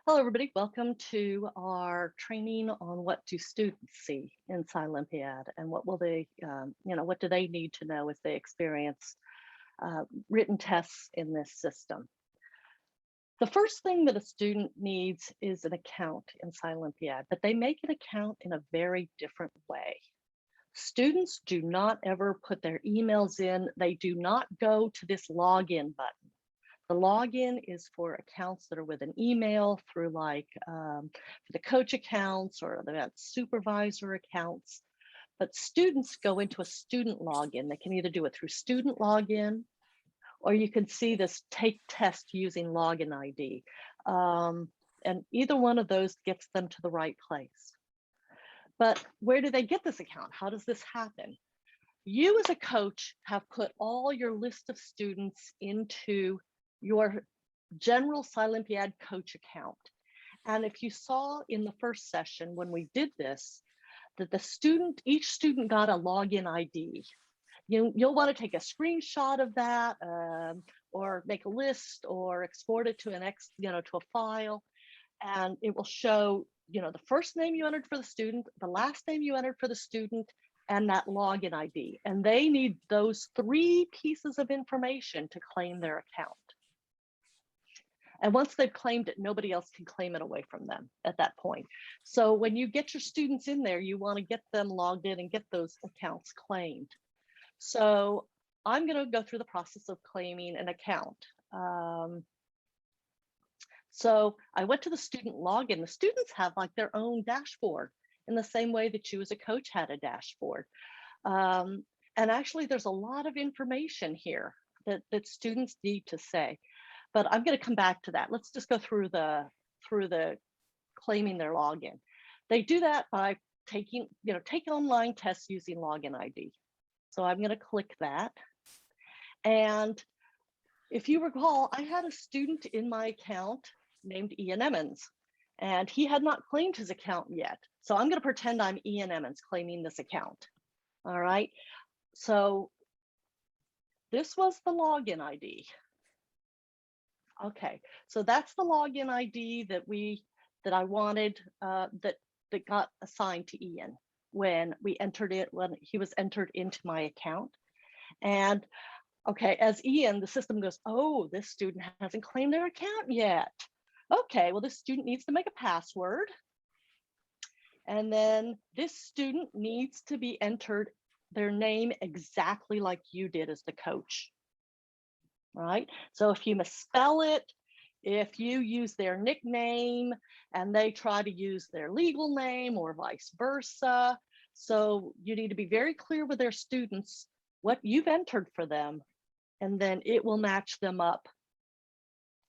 Hello, everybody. Welcome to our training on what do students see in Scilympiad and what will they, what do they need to know as they experience written tests in this system. The first thing that a student needs is an account in Scilympiad, but they make an account in a very different way. Students do not ever put their emails in. They do not go to this login button. The login is for accounts that are with an email through for the coach accounts or the supervisor accounts. But students go into a student login. They can either do it through student login, or you can see this take test using login ID. And either one of those gets them to the right place. But where do they get this account? How does this happen? You as a coach have put all your list of students into your general Scilympiad coach account. And if you saw in the first session when we did this, that each student got a login ID. You'll want to take a screenshot of that or make a list or export it to to a file. And it will show, the first name you entered for the student, the last name you entered for the student, and that login ID. And they need those three pieces of information to claim their account. And once they've claimed it, nobody else can claim it away from them at that point. So when you get your students in there, you want to get them logged in and get those accounts claimed. So I'm going to go through the process of claiming an account. So I went to the student login. The students have like their own dashboard in the same way that you as a coach had a dashboard. And actually, there's a lot of information here that students need to say. But I'm going to come back to that. Let's just go through the claiming their login. They do that by take online tests using login ID. So I'm going to click that. And if you recall, I had a student in my account named Ian Emmons, and he had not claimed his account yet. So I'm going to pretend I'm Ian Emmons claiming this account. All right. So this was the login ID. Okay, so that's the login ID that I wanted that got assigned to Ian when he was entered into my account. And okay, as Ian, the system goes, oh, this student hasn't claimed their account yet. Okay, well, this student needs to make a password. And then this student needs to be entered their name exactly like you did as the coach. Right? So if you misspell it, if you use their nickname and they try to use their legal name or vice versa. So you need to be very clear with their students what you've entered for them, and then it will match them up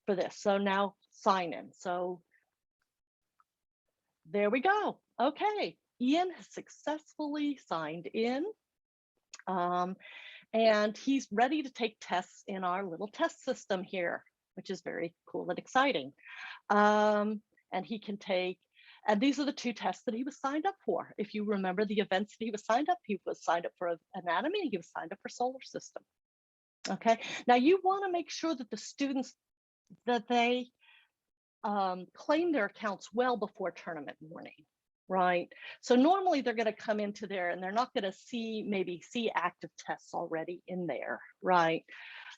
for this. So now sign in. So there we go. Okay, Ian has successfully signed in. And he's ready to take tests in our little test system here, which is very cool and exciting. And he can and these are the two tests that he was signed up for. If you remember the events that he was signed up for anatomy, and he was signed up for solar system. Okay, now you want to make sure that the students, that they claim their accounts well before tournament morning. Right. So normally they're going to come into there and they're not going to see active tests already in there. Right.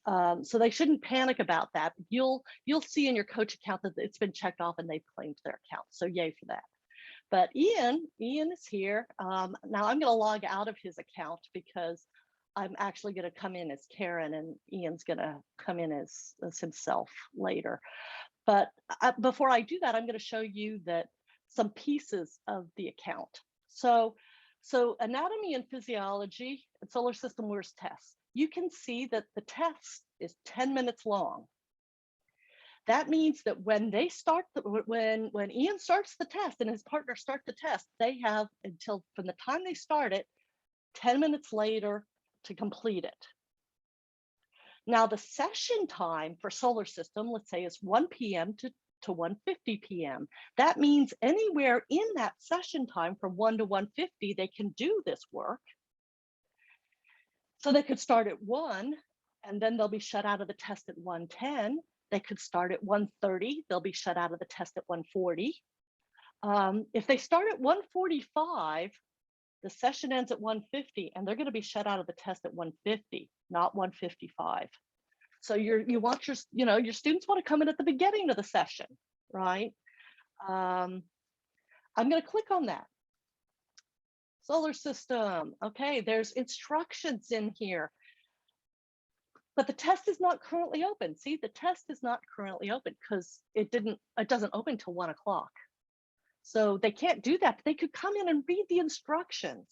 So they shouldn't panic about that. You'll see in your coach account that it's been checked off and they've claimed their account. So yay for that. But Ian is here. Now I'm going to log out of his account because I'm actually going to come in as Karen and Ian's going to come in as himself later. But before I do that, I'm going to show you that some pieces of the account. So anatomy and physiology and solar system WIRS tests. You can see that the test is 10 minutes long. That means that when they start, when Ian starts the test and his partner start the test, they have until from the time they start it, 10 minutes later to complete it. Now the session time for solar system, let's say, is 1 p.m. to 1:50 p.m. That means anywhere in that session time from 1 to 1:50, they can do this work. So they could start at 1, and then they'll be shut out of the test at 1:10. They could start at 1:30. They'll be shut out of the test at 1:40. If they start at 1:45, the session ends at 1:50, and they're going to be shut out of the test at 1:50, not 1:55. So you want your students want to come in at the beginning of the session, right? I'm going to click on that. Solar system. Okay, there's instructions in here. But the test is not currently open. See, the test is not currently open because it doesn't open till 1 o'clock. So they can't do that. They could come in and read the instructions.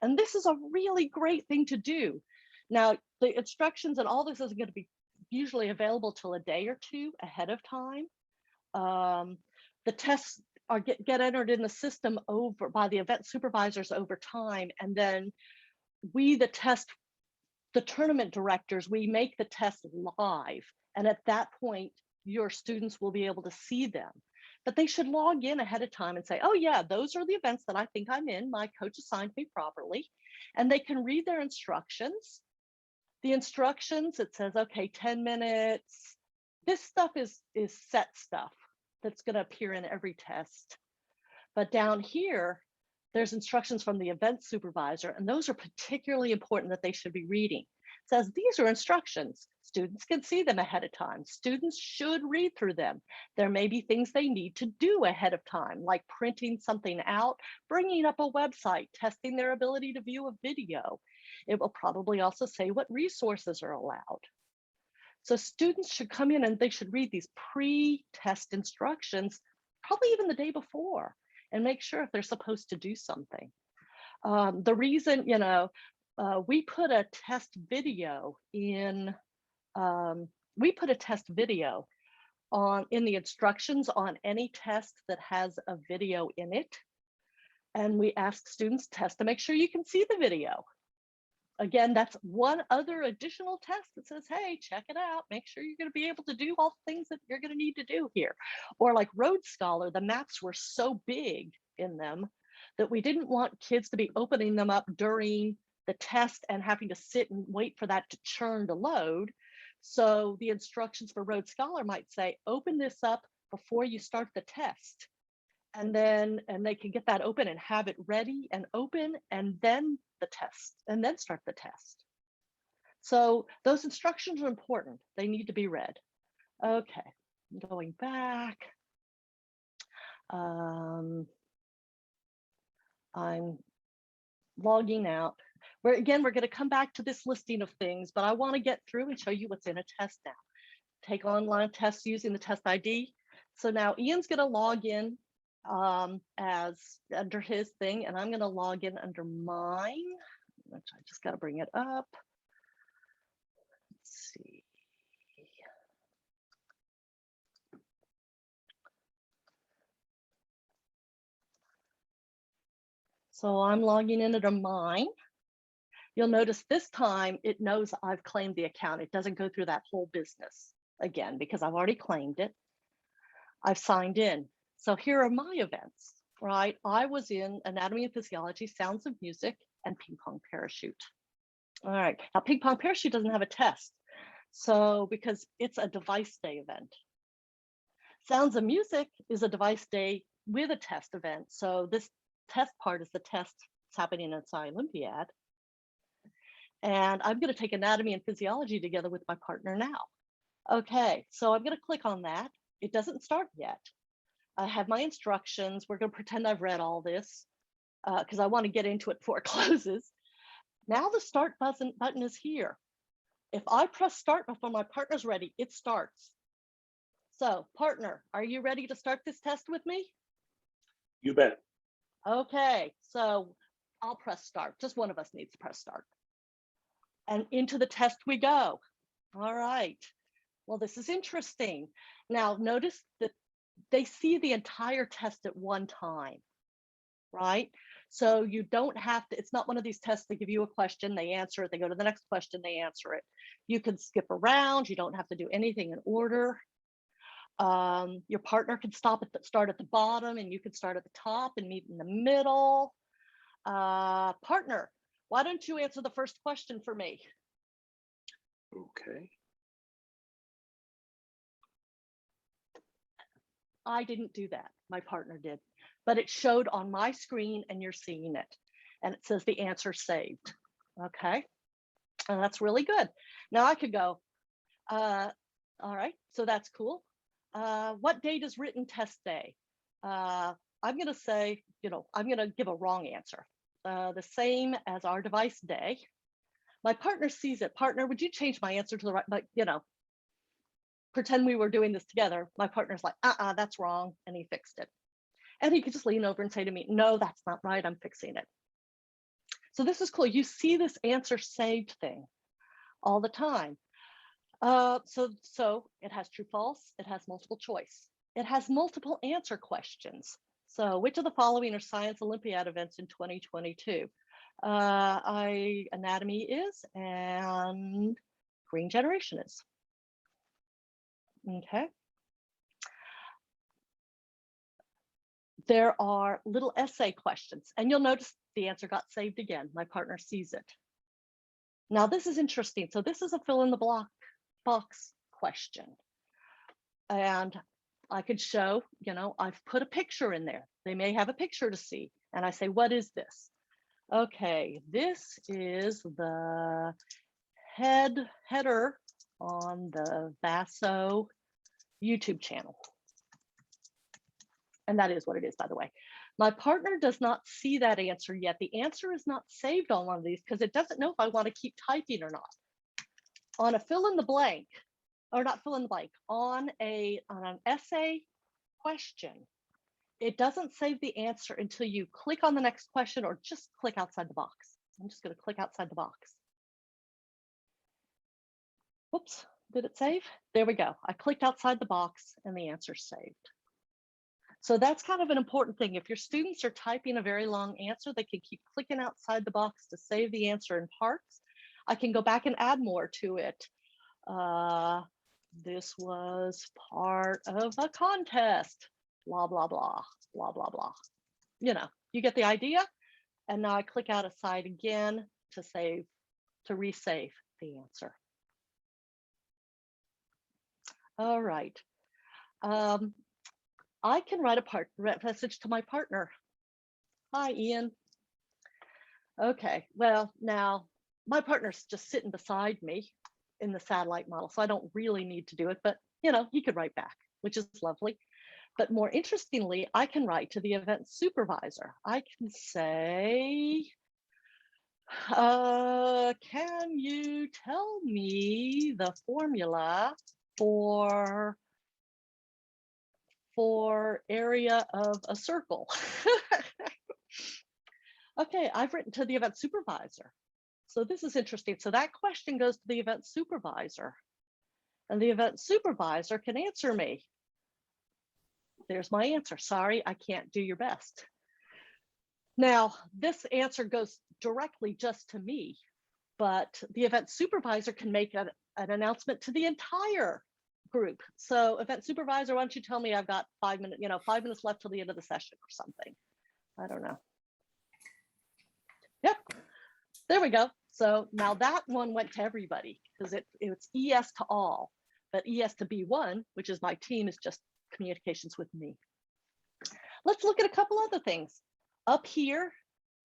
And this is a really great thing to do. Now, the instructions and all this isn't going to be usually available till a day or two ahead of time. The tests get entered in the system over by the event supervisors over time. And then the tournament directors, we make the test live. And at that point, your students will be able to see them. But they should log in ahead of time and say, oh yeah, those are the events that I think I'm in. My coach assigned me properly. And they can read their instructions. The instructions, it says, okay, 10 minutes. This stuff is set stuff that's going to appear in every test. But down here, there's instructions from the event supervisor, and those are particularly important that they should be reading. It says these are instructions. Students can see them ahead of time. Students should read through them. There may be things they need to do ahead of time, like printing something out, bringing up a website, testing their ability to view a video. It will probably also say what resources are allowed. So students should come in and they should read these pre-test instructions, probably even the day before, and make sure if they're supposed to do something. The reason, we put a test video in, in the instructions on any test that has a video in it. And we ask students test to make sure you can see the video. Again, that's one other additional test that says, hey, check it out. Make sure you're going to be able to do all the things that you're going to need to do here. Or like Road Scholar, the maps were so big in them that we didn't want kids to be opening them up during the test and having to sit and wait for that to churn to load. So the instructions for Road Scholar might say, open this up before you start the test. And they can get that open and have it ready and open, and then the test, and then start the test. So those instructions are important. They need to be read. Okay, going back. I'm logging out. We're going to come back to this listing of things, but I want to get through and show you what's in a test now. Take online tests using the test ID. So now Ian's going to log in as under his thing, and I'm going to log in under mine, which I just got to bring it up. Let's see. So I'm logging in under mine. You'll notice this time it knows I've claimed the account. It doesn't go through that whole business again because I've already claimed it. I've signed in. So here are my events, right? I was in Anatomy and Physiology, Sounds of Music, and Ping Pong Parachute. All right, now Ping Pong Parachute doesn't have a test. So because it's a device day event. Sounds of Music is a device day with a test event. So this test part is the test that's happening in Scilympiad. And I'm going to take Anatomy and Physiology together with my partner now. Okay, so I'm going to click on that. It doesn't start yet. I have my instructions. We're going to pretend I've read all this because I want to get into it before it closes. Now the start button is here. If I press start before my partner's ready, it starts. So partner, are you ready to start this test with me? You bet. Okay, so I'll press start. Just one of us needs to press start. And into the test we go. All right. Well, this is interesting. Now notice that they see the entire test at one time, right? So you don't have to, it's not one of these tests that give you a question, they answer it, they go to the next question, they answer it. You can skip around, you don't have to do anything in order. Your partner can start at the bottom and you can start at the top and meet in the middle. Partner, why don't you answer the first question for me? Okay. I didn't do that. My partner did, but it showed on my screen and you're seeing it. And it says the answer saved. Okay. And that's really good. Now I could go, all right, so that's cool. What date is written test day? I'm going to say, I'm going to give a wrong answer. The same as our device day. My partner sees it. Partner, would you change my answer to the right? But, pretend we were doing this together. My partner's like, that's wrong. And he fixed it. And he could just lean over and say to me, no, that's not right. I'm fixing it. So this is cool. You see this answer saved thing all the time. So it has true, false. It has multiple choice. It has multiple answer questions. So which of the following are Science Olympiad events in 2022? Anatomy is, and green generation is. Okay. There are little essay questions, and you'll notice the answer got saved again. My partner sees it. Now this is interesting. So this is a fill in the box question. And I could show, I've put a picture in there. They may have a picture to see. And I say, what is this? Okay, this is the header on the Vaso YouTube channel. And that is what it is, by the way. My partner does not see that answer yet. The answer is not saved on one of these because it doesn't know if I want to keep typing or not. On a fill in the blank, or not fill in the blank, on an essay question, it doesn't save the answer until you click on the next question or just click outside the box. I'm just going to click outside the box. Whoops, did it save? There we go. I clicked outside the box and the answer's saved. So that's kind of an important thing. If your students are typing a very long answer, they can keep clicking outside the box to save the answer in parts. I can go back and add more to it. This was part of a contest, blah, blah, blah, blah, blah, blah. You get the idea. And now I click out aside again to resave the answer. All right. I can write a message to my partner. Hi, Ian. Okay, well, now my partner's just sitting beside me in the satellite model, so I don't really need to do it, but he could write back, which is lovely. But more interestingly, I can write to the event supervisor. I can say, can you tell me the formula for area of a circle? Okay, I've written to the event supervisor. So this is interesting. So that question goes to the event supervisor, and the event supervisor can answer me. There's my answer. Sorry, I can't do your best. Now, this answer goes directly just to me, but the event supervisor can make an announcement to the entire group. So event supervisor, why don't you tell me I've got 5 minutes, 5 minutes left till the end of the session or something. I don't know. Yep, there we go. So now that one went to everybody because it's ES to all, but ES to B1, which is my team, is just communications with me. Let's look at a couple other things. Up here,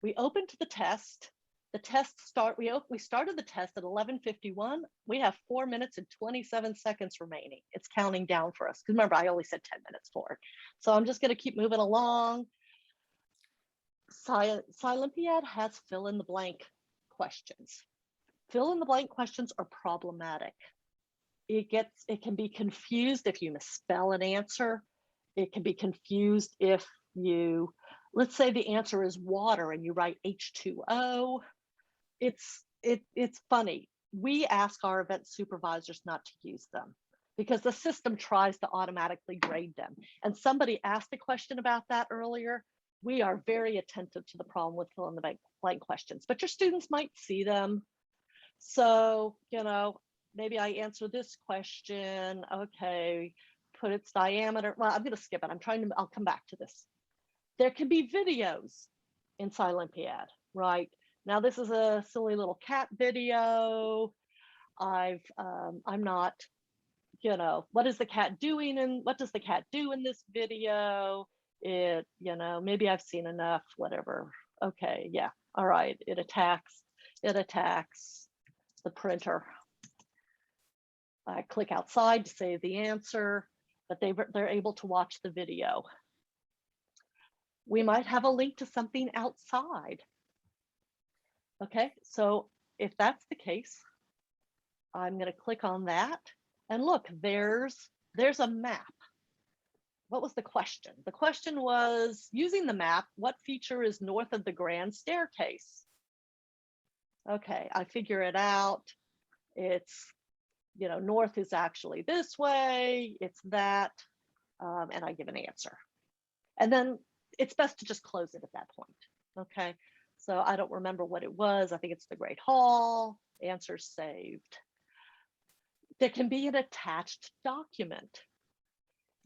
we opened the test. We started the test at 11:51. We have 4 minutes and 27 seconds remaining. It's counting down for us. Because remember, I only said 10 minutes for it. So I'm just going to keep moving along. Scilympiad has fill in the blank questions. Fill in the blank questions are problematic. It can be confused if you misspell an answer. It can be confused if let's say the answer is water and you write H2O. It's funny. We ask our event supervisors not to use them because the system tries to automatically grade them. And somebody asked a question about that earlier. We are very attentive to the problem with fill in the blank questions, but your students might see them. So, maybe I answer this question. Okay, put its diameter. Well, I'm going to skip it. I'll come back to this. There can be videos in Scilympiad, right? Now, this is a silly little cat video. I'm not you know, what is the cat doing and what does the cat do in this video? It, you know, maybe I've seen enough, whatever. Okay, yeah, all right, it attacks the printer. I click outside to save the answer, but they're able to watch the video. We might have a link to something outside. Okay, so if that's the case, I'm going to click on that and look, there's a map. What was the question? The question was, using the map, what feature is north of the grand staircase? Okay, I figure it out. It's, you know, north is actually this way, it's that, and I give an answer. And then it's best to just close it at that point. Okay, so I don't remember what it was. I think it's the Great Hall. Answer saved. There can be an attached document.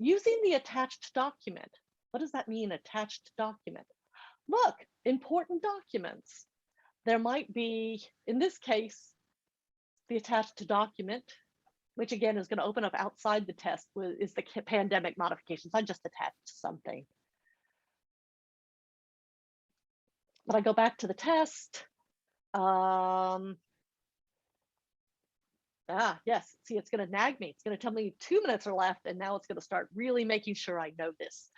Using the attached document, what does that mean, attached document? Look, important documents. There might be, in this case, the attached document, which again is going to open up outside the test, is the pandemic modifications. I just attached something. But I go back to the test. Yes, see, it's going to nag me. It's going to tell me 2 minutes are left, and now it's going to start really making sure I know this.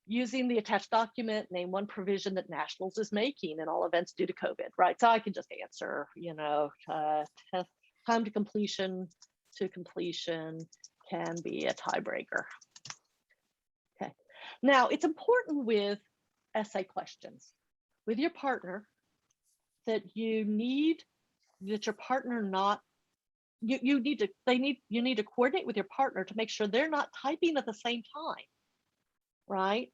Using the attached document, name one provision that Nationals is making in all events due to COVID, right? So I can just answer, you know, time to completion can be a tiebreaker. Okay, now it's important with essay questions with your partner that you need your partner not, you need to coordinate with your partner to make sure they're not typing at the same time, right?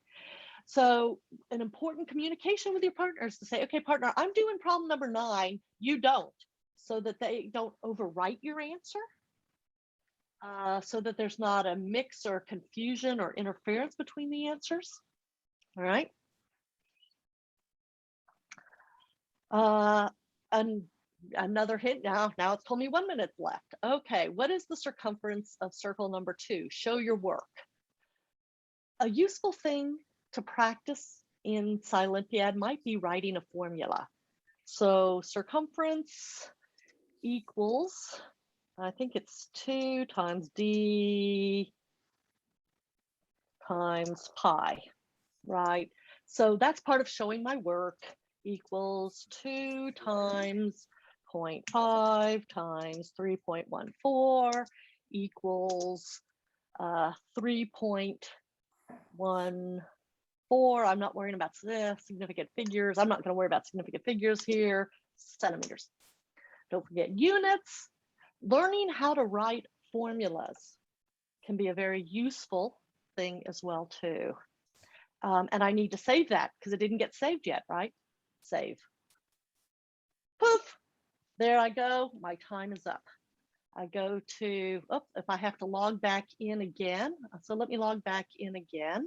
So an important communication with your partner is to say, okay, partner, I'm doing problem number 9, you don't, so that they don't overwrite your answer, so that there's not a mix or confusion or interference between the answers, all right? And another hint now it's told me 1 minute left. Okay, what is the circumference of circle number 2? Show your work. A useful thing to practice in Scilympiad might be writing a formula. So circumference equals, I think it's 2 times d times pi, right? So that's part of showing my work, equals 2 times 0.5 times 3.14 equals 3.14. I'm not worrying about significant figures. I'm not going to worry about significant figures here. Centimeters. Don't forget units. Learning how to write formulas can be a very useful thing as well too. And I need to save that because it didn't get saved yet, right? Save. Poof. There I go. My time is up. I go to, if I have to log back in again. So let me log back in again.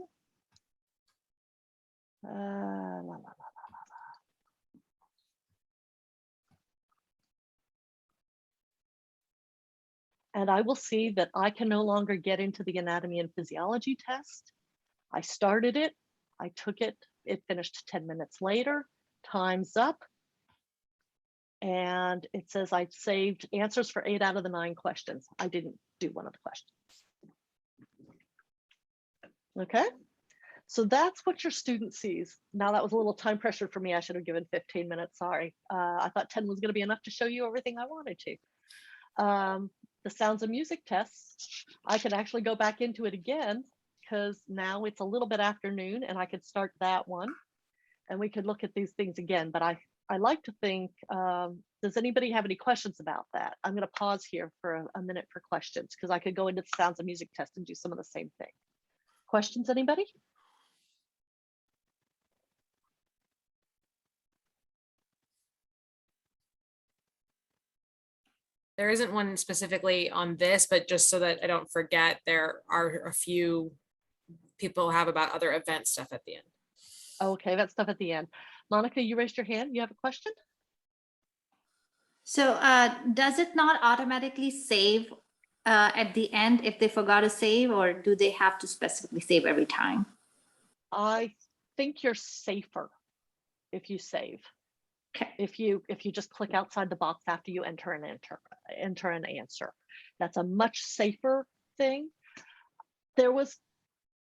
And I will see that I can no longer get into the anatomy and physiology test. I started it, I took it, it finished 10 minutes later, time's up. And it says I saved answers for 8 out of the 9 questions. I didn't do one of the questions. Okay, so that's what your student sees. Now that was a little time pressure for me. I should have given 15 minutes, sorry. I thought 10 was gonna be enough to show you everything I wanted to. The sounds of music tests, I could actually go back into it again because now it's a little bit afternoon and I could start that one and we could look at these things again. But I like to think, does anybody have any questions about that? I'm going to pause here for a minute for questions because I could go into the sounds of music test and do some of the same thing. Questions, anybody? There isn't one specifically on this, but just so that I don't forget, there are a few people have about other event stuff at the end. Okay, that stuff at the end. Monica, you raised your hand. You have a question? So does it not automatically save at the end if they forgot to save, or do they have to specifically save every time? I think you're safer if you save. Okay. If you just click outside the box after you enter an answer. That's a much safer thing. There was,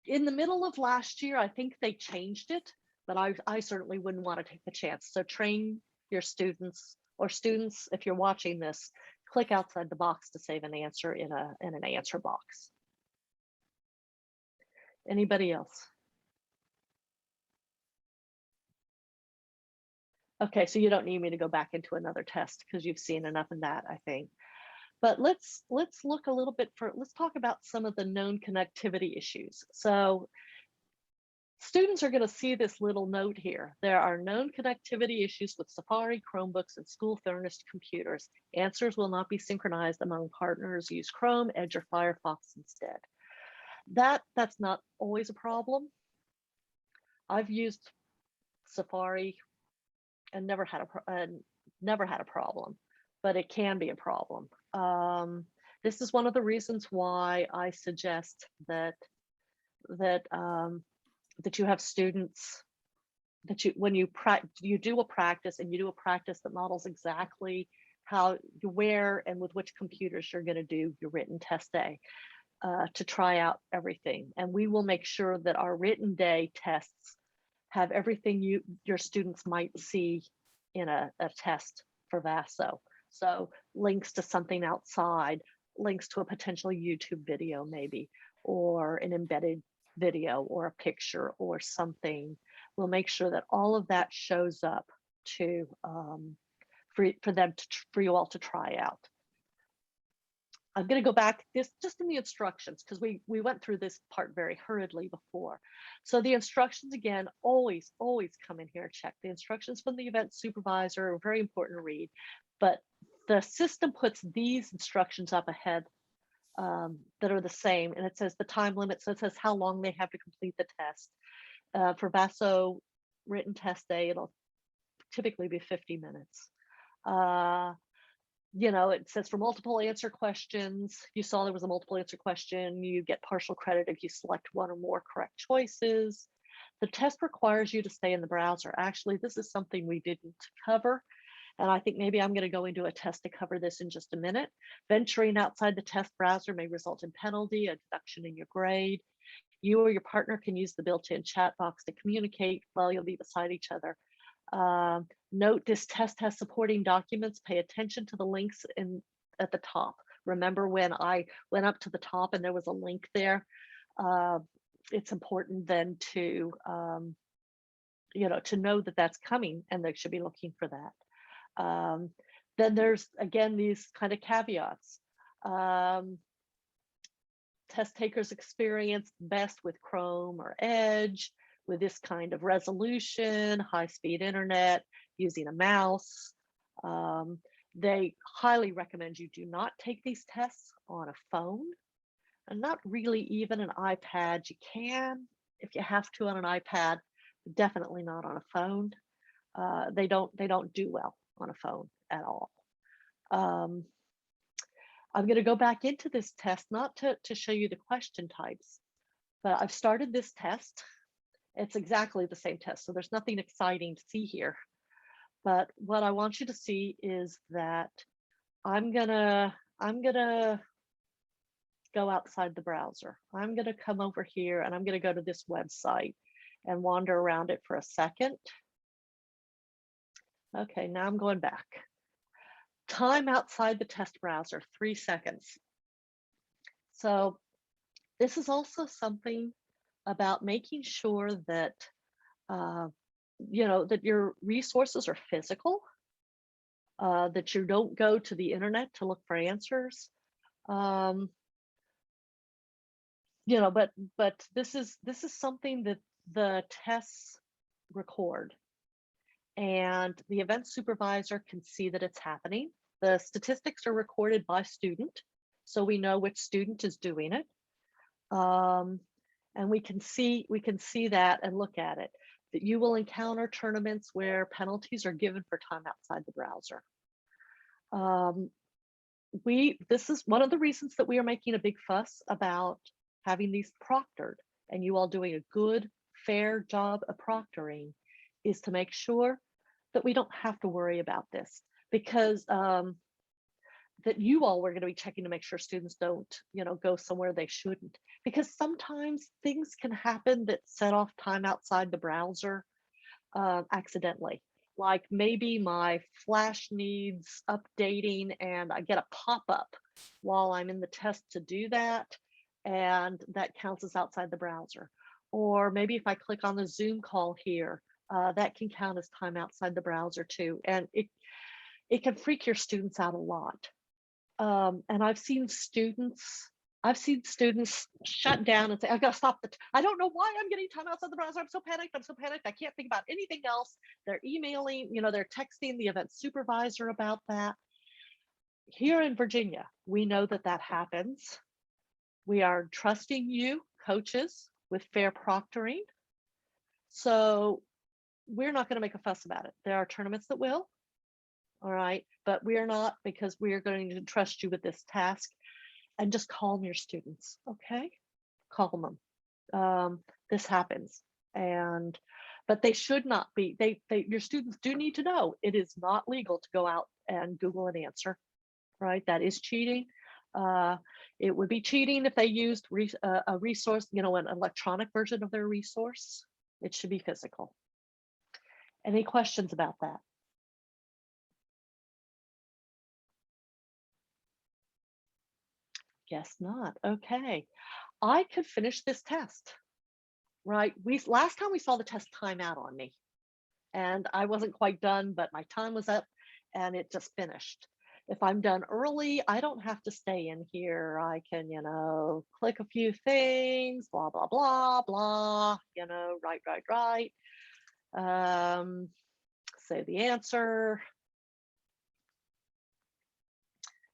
in the middle of last year, I think they changed it, but I certainly wouldn't want to take the chance. So train your students, or students, if you're watching this, click outside the box to save an answer in an answer box. Anybody else? Okay, so you don't need me to go back into another test because you've seen enough in that, I think. But let's look a little bit let's talk about some of the known connectivity issues. So students are going to see this little note here. There are known connectivity issues with Safari, Chromebooks, and school furnished computers. Answers will not be synchronized among partners. Use Chrome, Edge, or Firefox instead. That's not always a problem. I've used Safari and never had a problem, but it can be a problem. This is one of the reasons why I suggest that you have students, that when you do a practice, and you do a practice that models exactly where and with which computers you're going to do your written test day, to try out everything. And we will make sure that our written day tests have everything your students might see in a test for VASO. So links to something outside, links to a potential YouTube video maybe, or an embedded video or a picture or something. We'll make sure that all of that shows up to for you all to try out. I'm going to go back just in the instructions, because we went through this part very hurriedly before. So the instructions, again, always come in here, check. The instructions from the event supervisor are very important to read, but the system puts these instructions up ahead that are the same, and it says the time limit, so it says how long they have to complete the test. For VASO written test day, it'll typically be 50 minutes. It says for multiple answer questions, you saw there was a multiple answer question, you get partial credit if you select one or more correct choices. The test requires you to stay in the browser. Actually, this is something we didn't cover, and I think maybe I'm going to go into a test to cover this in just a minute. Venturing outside the test browser may result in penalty, a deduction in your grade. You or your partner can use the built-in chat box to communicate while you'll be beside each other. Note this test has supporting documents. Pay attention to the links at the top. Remember when I went up to the top and there was a link there? It's important then to know that that's coming, and they should be looking for that. Then there's, again, these kind of caveats. Test takers experience best with Chrome or Edge, with this kind of resolution, high-speed internet, using a mouse. They highly recommend you do not take these tests on a phone, and not really even an iPad. You can, if you have to, on an iPad, definitely not on a phone. They don't do well on a phone at all. I'm going to go back into this test, not to show you the question types, but I've started this test. It's exactly the same test, so there's nothing exciting to see here. But what I want you to see is that I'm gonna go outside the browser. I'm gonna come over here and I'm gonna go to this website and wander around it for a second. Okay, now I'm going back. Time outside the test browser, 3 seconds. So this is also something about making sure that that your resources are physical, that you don't go to the internet to look for answers. But this is something that the tests record, and the event supervisor can see that it's happening. The statistics are recorded by student, so we know which student is doing it. And we can see that and look at it, that you will encounter tournaments where penalties are given for time outside the browser. this is one of the reasons that we are making a big fuss about having these proctored and you all doing a good, fair job of proctoring, is to make sure that we don't have to worry about this, because that you all were going to be checking to make sure students don't, go somewhere they shouldn't, because sometimes things can happen that set off time outside the browser accidentally. Like maybe my flash needs updating and I get a pop-up while I'm in the test to do that, and that counts as outside the browser. Or maybe if I click on the Zoom call here, that can count as time outside the browser too. And it can freak your students out a lot. And I've seen students shut down and say, I've got to stop I don't know why I'm getting time outside the browser. I'm so panicked. I can't think about anything else. They're emailing, they're texting the event supervisor about that. Here in Virginia, we know that that happens. We are trusting you, coaches, with fair proctoring. So we're not going to make a fuss about it. There are tournaments that will. All right, but we're not, because we are going to trust you with this task. And just calm your students, okay? Calm them. This happens, but they should not be. Your students do need to know it is not legal to go out and Google an answer, right? That is cheating. It would be cheating if they used a resource, an electronic version of their resource. It should be physical. Any questions about that? Guess not. Okay. I could finish this test, right? Last time we saw the test time out on me, and I wasn't quite done, but my time was up and it just finished. If I'm done early, I don't have to stay in here. I can, click a few things, blah, blah, blah, blah, right. Say the answer.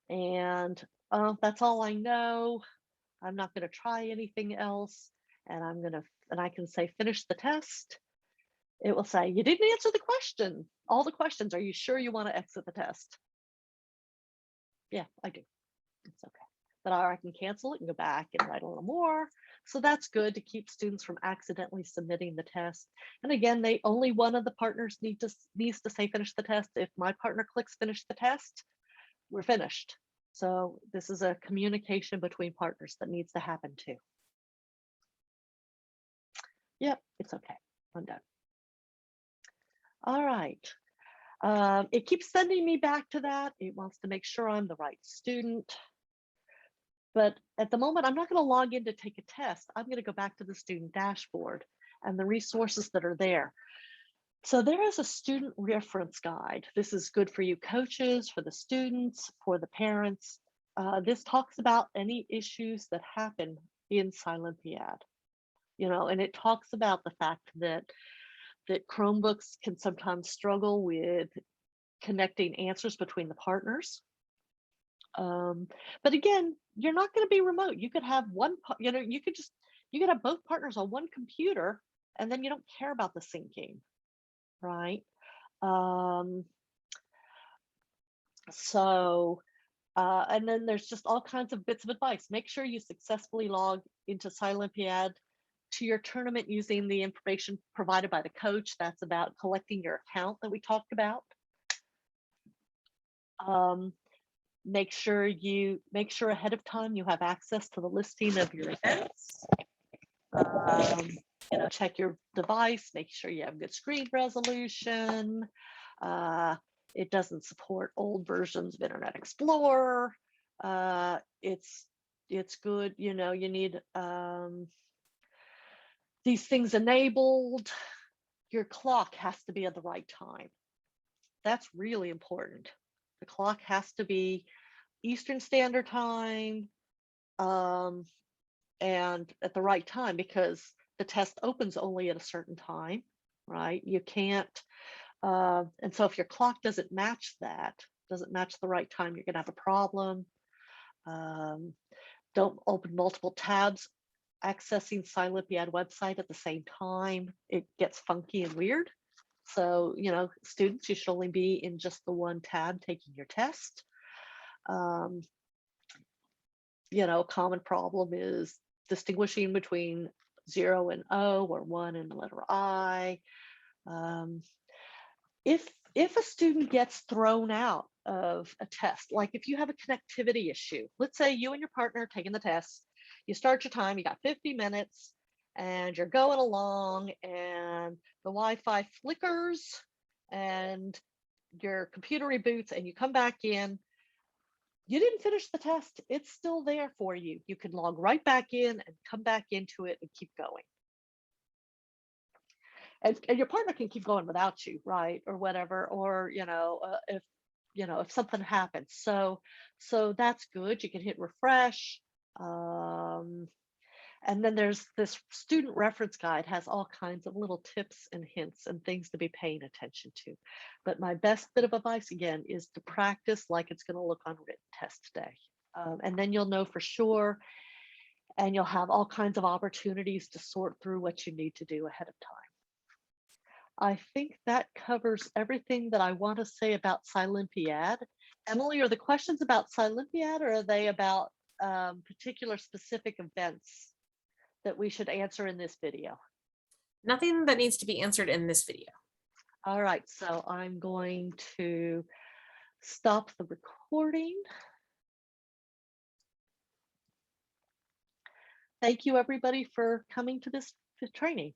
And that's all I know. I'm not going to try anything else. And I can say, finish the test. It will say, you didn't answer the question. All the questions. Are you sure you want to exit the test? Yeah, I do. It's okay. But I can cancel it and go back and write a little more. So that's good to keep students from accidentally submitting the test. And again, only one of the partners needs to say finish the test. If my partner clicks finish the test, we're finished. So this is a communication between partners that needs to happen too. Yep, it's okay. I'm done. All right. It keeps sending me back to that. It wants to make sure I'm the right student. But at the moment, I'm not going to log in to take a test. I'm going to go back to the student dashboard and the resources that are there. So there is a student reference guide. This is good for you coaches, for the students, for the parents. This talks about any issues that happen in Scilympiad, and it talks about the fact that Chromebooks can sometimes struggle with connecting answers between the partners. But again, you're not going to be remote. You could have you could have both partners on one computer, and then you don't care about the syncing, right? And then there's just all kinds of bits of advice. Make sure you successfully log into Scilympiad to your tournament using the information provided by the coach. That's about collecting your account that we talked about. Make sure ahead of time you have access to the listing of your events. Check your device, make sure you have good screen resolution. It doesn't support old versions of Internet Explorer. It's good, you need these things enabled. Your clock has to be at the right time. That's really important. The clock has to be Eastern Standard Time and at the right time, because the test opens only at a certain time, right? You can't, and so if your clock doesn't match the right time, you're gonna have a problem. Don't open multiple tabs accessing Scilympiad website at the same time. It gets funky and weird. So, students, you should only be in just the one tab taking your test. You know, a common problem is distinguishing between 0 and O or 1 and the letter I. If a student gets thrown out of a test, like if you have a connectivity issue, let's say you and your partner are taking the test, you start your time, you got 50 minutes, and you're going along, and the Wi-Fi flickers, and your computer reboots, and you come back in. You didn't finish the test. It's still there for you. You can log right back in and come back into it and keep going. And your partner can keep going without you, right? Or whatever, or, if something happens. So that's good. You can hit refresh. And then there's this student reference guide, has all kinds of little tips and hints and things to be paying attention to. But my best bit of advice, again, is to practice like it's going to look on written test day. And then you'll know for sure, and you'll have all kinds of opportunities to sort through what you need to do ahead of time. I think that covers everything that I want to say about Scilympiad. Emily, are the questions about Scilympiad, or are they about particular specific events that we should answer in this video? Nothing that needs to be answered in this video. All right, so I'm going to stop the recording. Thank you, everybody, for coming to this training.